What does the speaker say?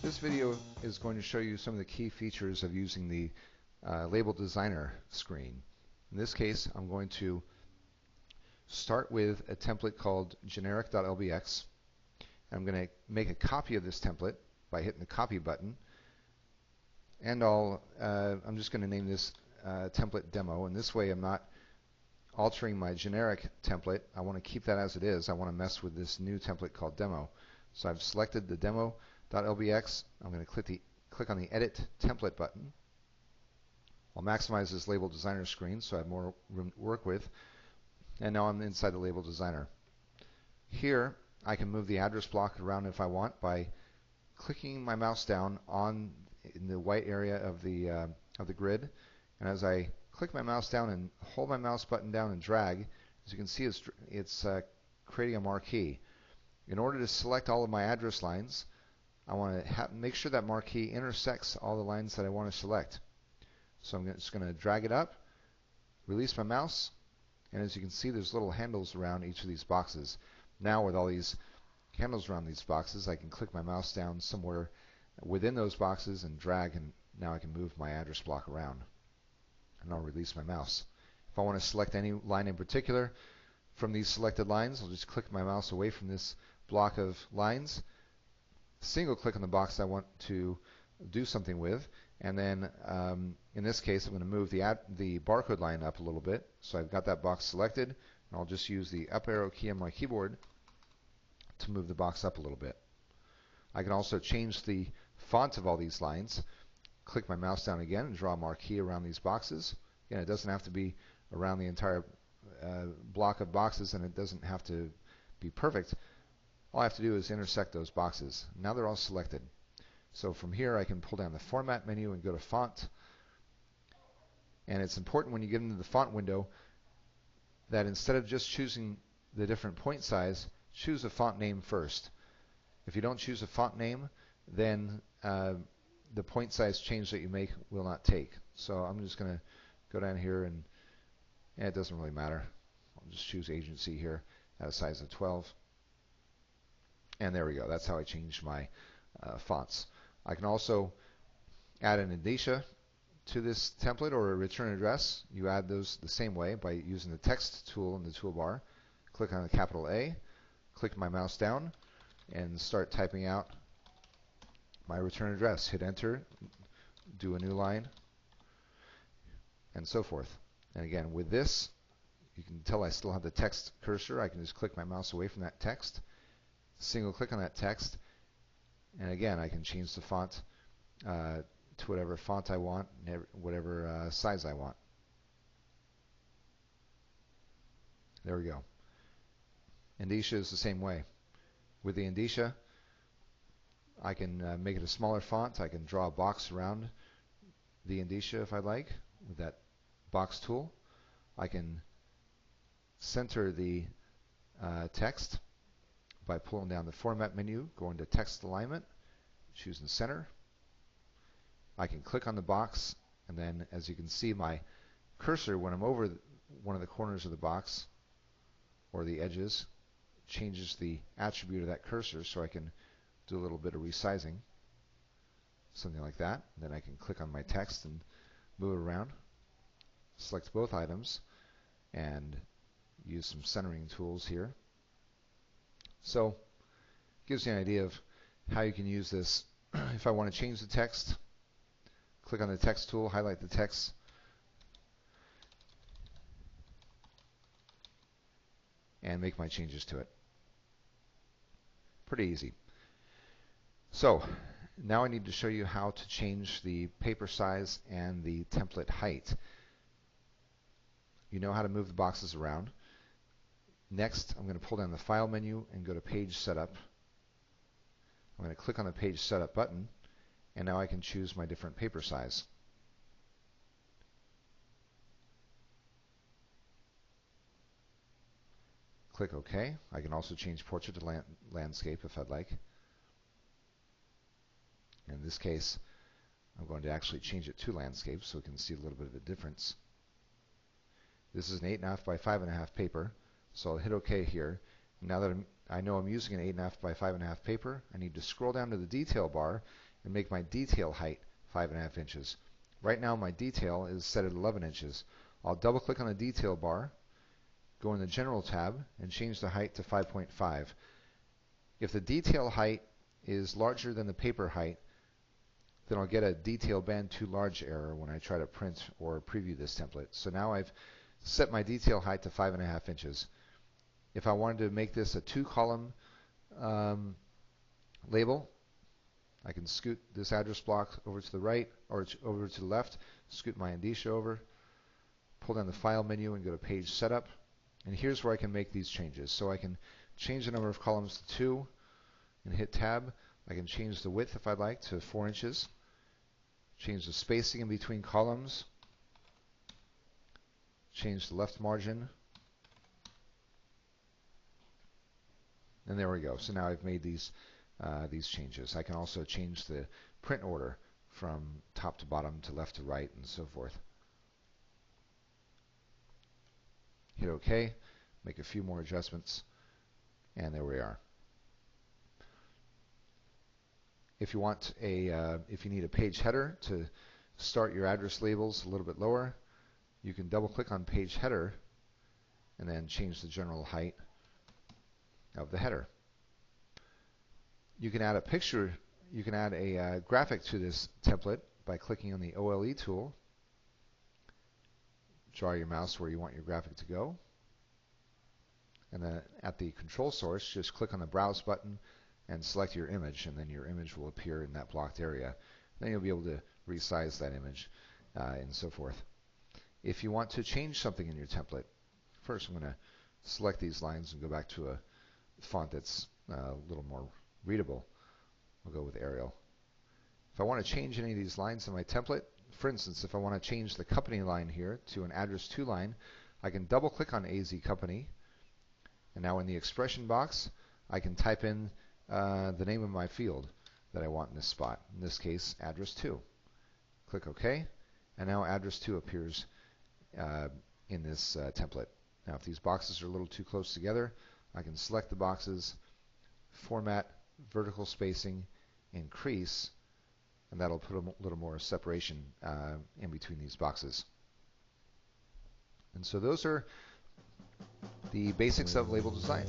This video is going to show you some of the key features of using the Label Designer screen. In this case, I'm going to start with a template called generic.lbx. I'm going to make a copy of this template by hitting the copy button, and I'm just going to name this template demo, and this way I'm not altering my generic template. I want to keep that as it is. I want to mess with this new template called demo. So I've selected the demo.lbx. I'm going to click on the Edit Template button. I'll maximize this Label Designer screen so I have more room to work with. And now I'm inside the Label Designer. Here I can move the address block around if I want by clicking my mouse down in the white area of the grid. And as I click my mouse down and hold my mouse button down and drag, as you can see, it's creating a marquee. In order to select all of my address lines, I want to make sure that marquee intersects all the lines that I want to select. So I'm just going to drag it up, release my mouse, and as you can see, there's little handles around each of these boxes. Now with all these handles around these boxes, I can click my mouse down somewhere within those boxes and drag, and now I can move my address block around. And I'll release my mouse. If I want to select any line in particular from these selected lines, I'll just click my mouse away from this block of lines, single click on the box I want to do something with, and then in this case I'm going to move the barcode line up a little bit. So I've got that box selected, and I'll just use the up arrow key on my keyboard to move the box up a little bit. I can also change the font of all these lines. Click my mouse down again and draw a marquee around these boxes. Again, it doesn't have to be around the entire block of boxes, and it doesn't have to be perfect. All I have to do is intersect those boxes. Now they're all selected. So from here I can pull down the Format menu and go to Font. And it's important when you get into the font window that instead of just choosing the different point size, choose a font name first. If you don't choose a font name, then the point size change that you make will not take. So I'm just going to go down here, and it doesn't really matter. I'll just choose Agency here at a size of 12. And there we go. That's how I changed my fonts. I can also add an indicia to this template or a return address. You add those the same way by using the text tool in the toolbar. Click on the capital A, click my mouse down, and start typing out my return address. Hit enter, do a new line, and so forth. And again, with this, you can tell I still have the text cursor. I can just click my mouse away from that text, single click on that text, and again I can change the font to whatever font I want, whatever size I want. There we go. Indicia is the same way. With the indicia, I can make it a smaller font. I can draw a box around the indicia if I like with that box tool. I can center the text by pulling down the Format menu, going to Text Alignment, choosing Center. I can click on the box, and then as you can see, my cursor, when I'm over one of the corners of the box or the edges, changes the attribute of that cursor, so I can do a little bit of resizing, something like that. And then I can click on my text and move it around, select both items, and use some centering tools here. So it gives you an idea of how you can use this. If I want to change the text, click on the text tool, highlight the text, and make my changes to it. Pretty easy. So now I need to show you how to change the paper size and the template height. You know how to move the boxes around. Next, I'm going to pull down the File menu and go to Page Setup. I'm going to click on the Page Setup button, and now I can choose my different paper size. Click OK. I can also change Portrait to Landscape if I'd like. In this case, I'm going to actually change it to Landscape so we can see a little bit of a difference. This is an 8.5 by 5.5 paper. So I'll hit OK here. Now that I know I'm using an 8.5 by 5.5 paper, I need to scroll down to the detail bar and make my detail height 5.5 inches. Right now my detail is set at 11 inches. I'll double click on the detail bar, go in the General tab, and change the height to 5.5. If the detail height is larger than the paper height, then I'll get a detail band too large error when I try to print or preview this template. So now I've set my detail height to 5.5 inches. If I wanted to make this a 2-column label, I can scoot this address block over to the right or over to the left, scoot my indicia over, pull down the File menu and go to Page Setup. And here's where I can make these changes. So I can change the number of columns to 2 and hit Tab. I can change the width if I'd like to 4 inches. Change the spacing in between columns. Change the left margin. And there we go. So now I've made these changes. I can also change the print order from top to bottom to left to right and so forth. Hit OK, make a few more adjustments, and there we are. If you want if you need a page header to start your address labels a little bit lower, you can double click on Page Header and then change the general height of the header. You can add a picture, you can add a graphic to this template by clicking on the OLE tool. Draw your mouse where you want your graphic to go. And then at the control source, just click on the Browse button and select your image, and then your image will appear in that blocked area. Then you'll be able to resize that image and so forth. If you want to change something in your template, first I'm going to select these lines and go back to a font that's a little more readable. We'll go with Arial. If I want to change any of these lines in my template, for instance, if I want to change the company line here to an address to line, I can double click on AZ Company, and now in the expression box I can type in the name of my field that I want in this spot, in this case address 2. Click OK, and now address 2 appears in this template. Now if these boxes are a little too close together, I can select the boxes, format, vertical spacing, increase, and that'll put a little more separation in between these boxes. And so those are the basics of label design.